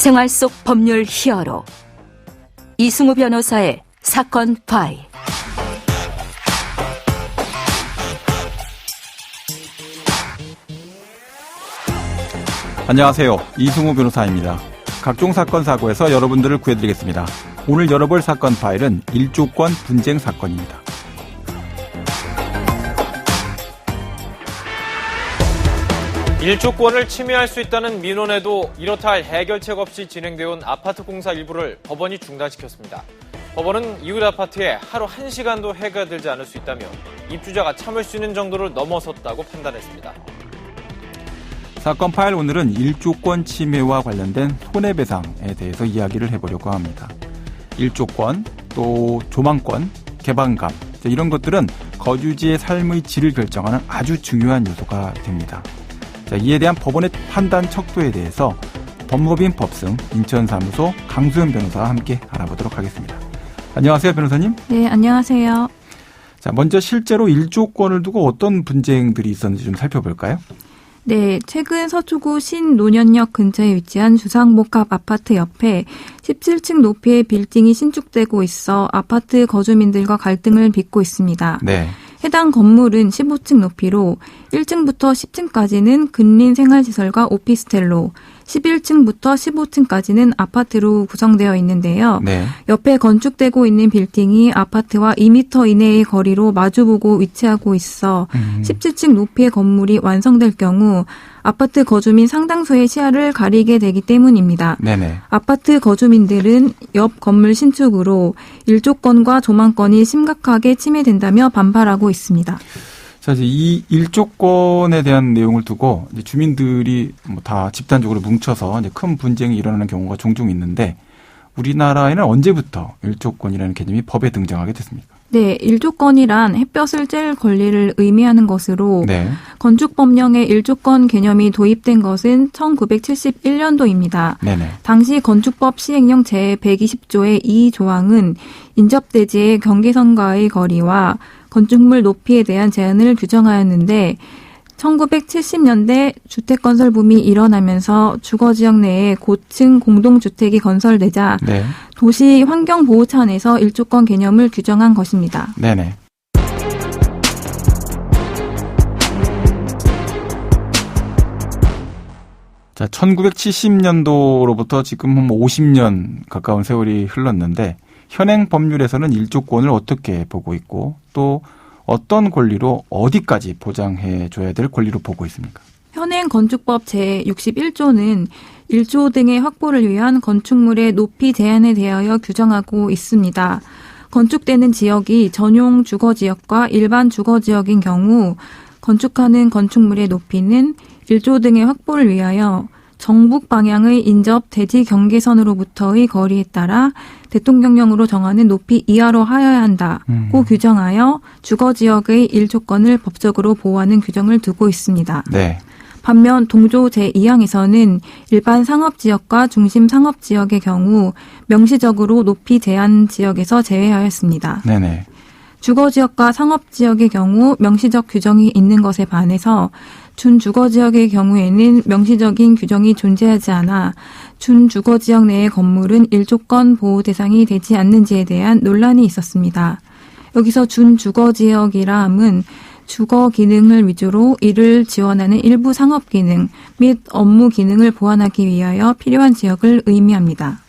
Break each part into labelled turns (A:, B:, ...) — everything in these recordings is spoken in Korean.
A: 생활 속 법률 히어로 이승우 변호사의 사건 파일.
B: 안녕하세요. 이승우 변호사입니다. 각종 사건 사고에서 여러분들을 구해드리겠습니다. 오늘 열어볼 사건 파일은 일조권 분쟁 사건입니다.
C: 일조권을 침해할 수 있다는 민원에도 이렇다 할 해결책 없이 진행되어 온 아파트 공사 일부를 법원이 중단시켰습니다. 법원은 이웃 아파트에 하루 1시간도 해가 들지 않을 수 있다며 입주자가 참을 수 있는 정도를 넘어섰다고 판단했습니다.
B: 사건 파일 오늘은 일조권 침해와 관련된 손해배상에 대해서 이야기를 해보려고 합니다. 일조권, 또 조망권, 개방감, 이런 것들은 거주지의 삶의 질을 결정하는 아주 중요한 요소가 됩니다. 자, 이에 대한 법원의 판단 척도에 대해서 법무법인 법승 인천사무소 강수연 변호사와 함께 알아보도록 하겠습니다. 안녕하세요, 변호사님.
D: 네, 안녕하세요.
B: 자, 먼저 실제로 일조권을 두고 어떤 분쟁들이 있었는지 좀 살펴볼까요?
D: 네, 최근 서초구 신노년역 근처에 위치한 주상복합 아파트 옆에 17층 높이의 빌딩이 신축되고 있어 아파트 거주민들과 갈등을 빚고 있습니다.
B: 네.
D: 해당 건물은 15층 높이로 1층부터 10층까지는 근린 생활시설과 오피스텔로 11층부터 15층까지는 아파트로 구성되어 있는데요.
B: 네.
D: 옆에 건축되고 있는 빌딩이 아파트와 2m 이내의 거리로 마주보고 위치하고 있어 17층 높이의 건물이 완성될 경우 아파트 거주민 상당수의 시야를 가리게 되기 때문입니다.
B: 네네.
D: 아파트 거주민들은 옆 건물 신축으로 일조권과 조망권이 심각하게 침해된다며 반발하고 있습니다.
B: 자, 이제 이 일조권에 대한 내용을 두고 이제 주민들이 다 집단적으로 뭉쳐서 이제 큰 분쟁이 일어나는 경우가 종종 있는데 우리나라에는 언제부터 일조권이라는 개념이 법에 등장하게 됐습니까?
D: 네, 일조권이란 햇볕을 쬐을 권리를 의미하는 것으로
B: 네.
D: 건축법령에 일조권 개념이 도입된 것은 1971년도입니다.
B: 네네.
D: 당시 건축법 시행령 제120조의 2조항은 인접대지의 경계선과의 거리와 건축물 높이에 대한 제한을 규정하였는데 1970년대 주택건설 붐이 일어나면서 주거지역 내에 고층 공동주택이 건설되자
B: 네.
D: 도시 환경보호 차원에서 일조권 개념을 규정한 것입니다.
B: 네네. 자, 1970년도로부터 지금 한 50년 가까운 세월이 흘렀는데 현행 법률에서는 일조권을 어떻게 보고 있고 또 어떤 권리로 어디까지 보장해 줘야 될 권리로 보고 있습니까?
D: 현행 건축법 제61조는 일조 등의 확보를 위한 건축물의 높이 제한에 대하여 규정하고 있습니다. 건축되는 지역이 전용 주거지역과 일반 주거지역인 경우 건축하는 건축물의 높이는 일조 등의 확보를 위하여 정북 방향의 인접 대지 경계선으로부터의 거리에 따라 대통령령으로 정하는 높이 이하로 하여야 한다고 규정하여 주거지역의 일조권을 법적으로 보호하는 규정을 두고 있습니다.
B: 네.
D: 반면 동조 제2항에서는 일반 상업지역과 중심 상업지역의 경우 명시적으로 높이 제한 지역에서 제외하였습니다.
B: 네네.
D: 주거지역과 상업지역의 경우 명시적 규정이 있는 것에 반해서 준주거지역의 경우에는 명시적인 규정이 존재하지 않아 준주거지역 내의 건물은 일조권 보호 대상이 되지 않는지에 대한 논란이 있었습니다. 여기서 준주거지역이라 함은 주거 기능을 위주로 이를 지원하는 일부 상업 기능 및 업무 기능을 보완하기 위하여 필요한 지역을 의미합니다.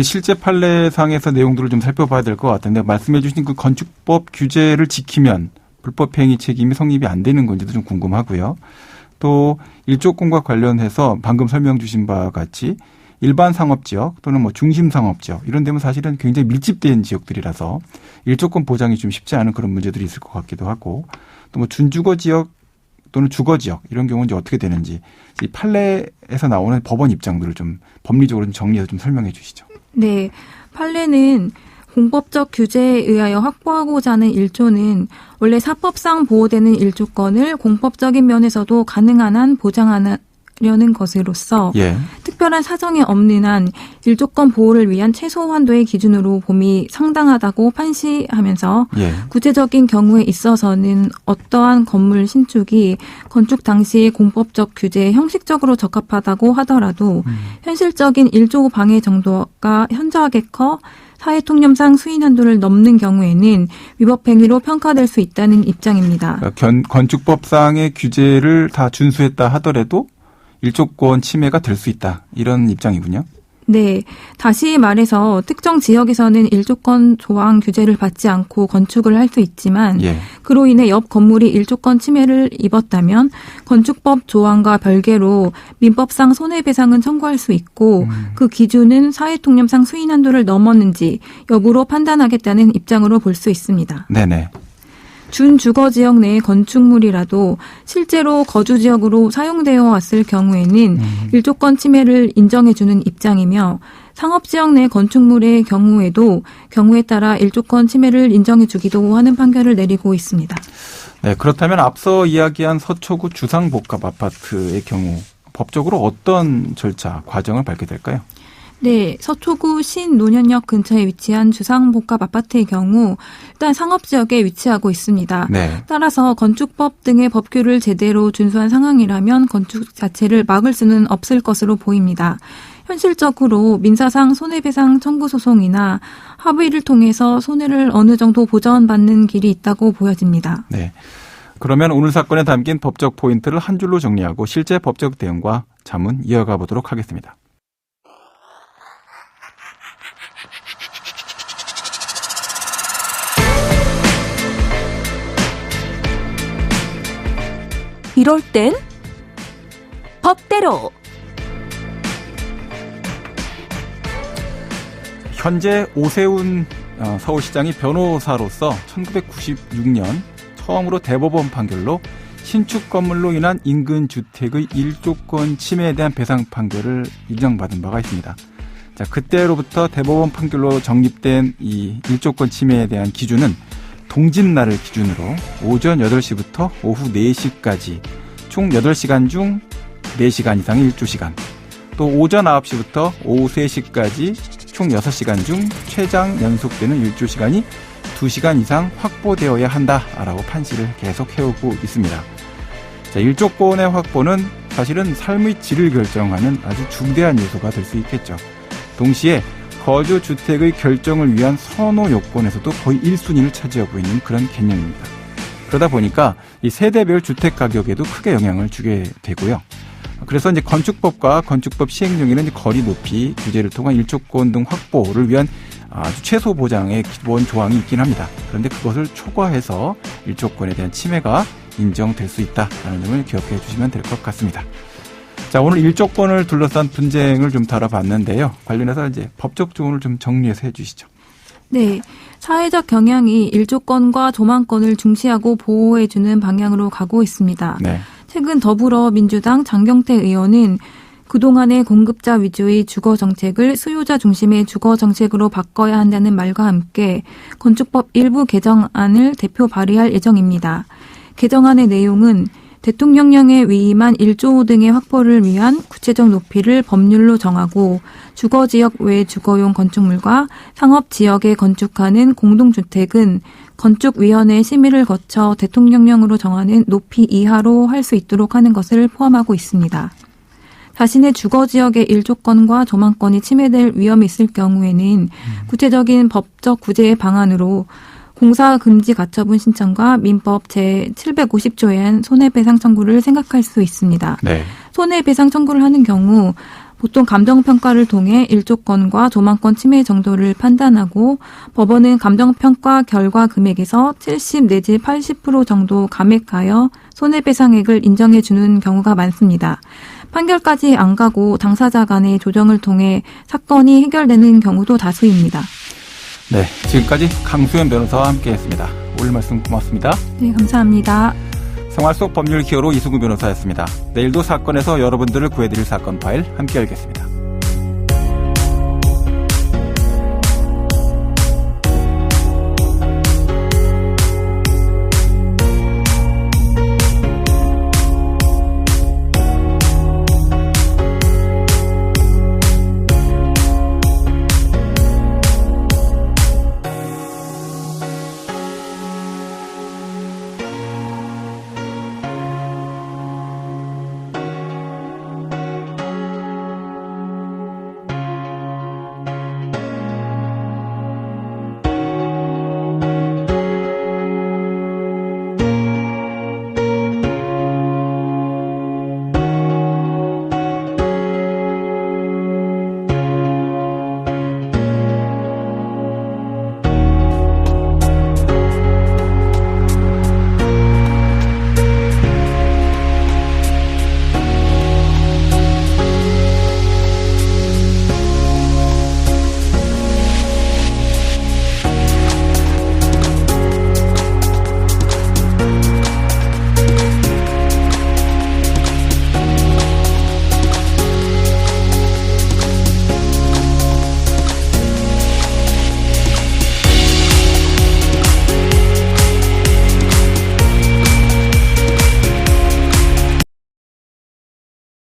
B: 실제 판례상에서 내용들을 좀 살펴봐야 될 것 같은데 말씀해 주신 그 건축법 규제를 지키면 불법행위 책임이 성립이 안 되는 건지도 좀 궁금하고요. 또 일조권과 관련해서 방금 설명 주신 바와 같이 일반 상업지역 또는 중심 상업지역 이런 데면 사실은 굉장히 밀집된 지역들이라서 일조권 보장이 좀 쉽지 않은 그런 문제들이 있을 것 같기도 하고 또 준주거지역 또는 주거지역 이런 경우는 이제 어떻게 되는지 이 판례에서 나오는 법원 입장들을 좀 법리적으로 좀 정리해서 좀 설명해 주시죠.
D: 네, 판례는 공법적 규제에 의하여 확보하고자 하는 일조는 원래 사법상 보호되는 일조권을 공법적인 면에서도 가능한 한 보장하려는 것으로서
B: 예.
D: 특별한 사정이 없는 한 일조권 보호를 위한 최소 한도의 기준으로 봄이 상당하다고 판시하면서
B: 예.
D: 구체적인 경우에 있어서는 어떠한 건물 신축이 건축 당시 공법적 규제에 형식적으로 적합하다고 하더라도 현실적인 일조 방해 정도가 현저하게 커 사회통념상 수인 한도를 넘는 경우에는 위법 행위로 평가될 수 있다는 입장입니다.
B: 건축법상의 규제를 다 준수했다 하더라도 일조권 침해가 될 수 있다. 이런 입장이군요.
D: 네. 다시 말해서 특정 지역에서는 일조권 조항 규제를 받지 않고 건축을 할 수 있지만
B: 예.
D: 그로 인해 옆 건물이 일조권 침해를 입었다면 건축법 조항과 별개로 민법상 손해배상은 청구할 수 있고 그 기준은 사회통념상 수인 한도를 넘었는지 여부로 판단하겠다는 입장으로 볼 수 있습니다.
B: 네네.
D: 준주거지역 내의 건축물이라도 실제로 거주지역으로 사용되어 왔을 경우에는 일조권 침해를 인정해주는 입장이며 상업지역 내 건축물의 경우에도 경우에 따라 일조권 침해를 인정해주기도 하는 판결을 내리고 있습니다.
B: 네, 그렇다면 앞서 이야기한 서초구 주상복합 아파트의 경우 법적으로 어떤 절차, 과정을 밟게 될까요?
D: 네, 서초구 신노년역 근처에 위치한 주상복합 아파트의 경우 일단 상업지역에 위치하고 있습니다.
B: 네.
D: 따라서 건축법 등의 법규를 제대로 준수한 상황이라면 건축 자체를 막을 수는 없을 것으로 보입니다. 현실적으로 민사상 손해배상 청구 소송이나 합의를 통해서 손해를 어느 정도 보전받는 길이 있다고 보여집니다.
B: 네. 그러면 오늘 사건에 담긴 법적 포인트를 한 줄로 정리하고 실제 법적 대응과 자문 이어가 보도록 하겠습니다.
A: 이럴 땐 법대로.
B: 현재 오세훈 서울시장이 변호사로서 1996년 처음으로 대법원 판결로 신축 건물로 인한 인근 주택의 일조권 침해에 대한 배상 판결을 인정받은 바가 있습니다. 자, 그때로부터 대법원 판결로 정립된 이 일조권 침해에 대한 기준은 동짓날을 기준으로 오전 8시부터 오후 4시까지 총 8시간 중 4시간 이상의 일조시간, 또 오전 9시부터 오후 3시까지 총 6시간 중 최장 연속되는 일조시간이 2시간 이상 확보되어야 한다라고 판시를 계속 해오고 있습니다. 자, 일조권의 확보는 사실은 삶의 질을 결정하는 아주 중대한 요소가 될 수 있겠죠. 동시에 거주주택의 결정을 위한 선호 요건에서도 거의 1순위를 차지하고 있는 그런 개념입니다. 그러다 보니까 이 세대별 주택 가격에도 크게 영향을 주게 되고요. 그래서 이제 건축법과 건축법 시행령에는 거리 높이 규제를 통한 일조권 등 확보를 위한 아주 최소 보장의 기본 조항이 있긴 합니다. 그런데 그것을 초과해서 일조권에 대한 침해가 인정될 수 있다는 점을 기억해 주시면 될 것 같습니다. 자, 오늘 일조권을 둘러싼 분쟁을 좀 다뤄봤는데요. 관련해서 이제 법적 조언을 좀 정리해서 해주시죠.
D: 네, 사회적 경향이 일조권과 조망권을 중시하고 보호해주는 방향으로 가고 있습니다.
B: 네.
D: 최근 더불어민주당 장경태 의원은 그동안의 공급자 위주의 주거 정책을 수요자 중심의 주거 정책으로 바꿔야 한다는 말과 함께 건축법 일부 개정안을 대표 발의할 예정입니다. 개정안의 내용은 대통령령에 위임한 1조 등의 확보를 위한 구체적 높이를 법률로 정하고 주거지역 외 주거용 건축물과 상업지역에 건축하는 공동주택은 건축위원회 심의를 거쳐 대통령령으로 정하는 높이 이하로 할 수 있도록 하는 것을 포함하고 있습니다. 자신의 주거지역의 일조권과 조망권이 침해될 위험이 있을 경우에는 구체적인 법적 구제의 방안으로 공사금지 가처분 신청과 민법 제750조에 한 손해배상 청구를 생각할 수 있습니다.
B: 네.
D: 손해배상 청구를 하는 경우 보통 감정평가를 통해 일조권과 조망권 침해 정도를 판단하고 법원은 감정평가 결과 금액에서 70 내지 80% 정도 감액하여 손해배상액을 인정해 주는 경우가 많습니다. 판결까지 안 가고 당사자 간의 조정을 통해 사건이 해결되는 경우도 다수입니다.
B: 네, 지금까지 강수연 변호사와 함께했습니다. 오늘 말씀 고맙습니다.
D: 네, 감사합니다.
B: 생활 속 법률 기어로 이승우 변호사였습니다. 내일도 사건에서 여러분들을 구해드릴 사건 파일 함께 열겠습니다.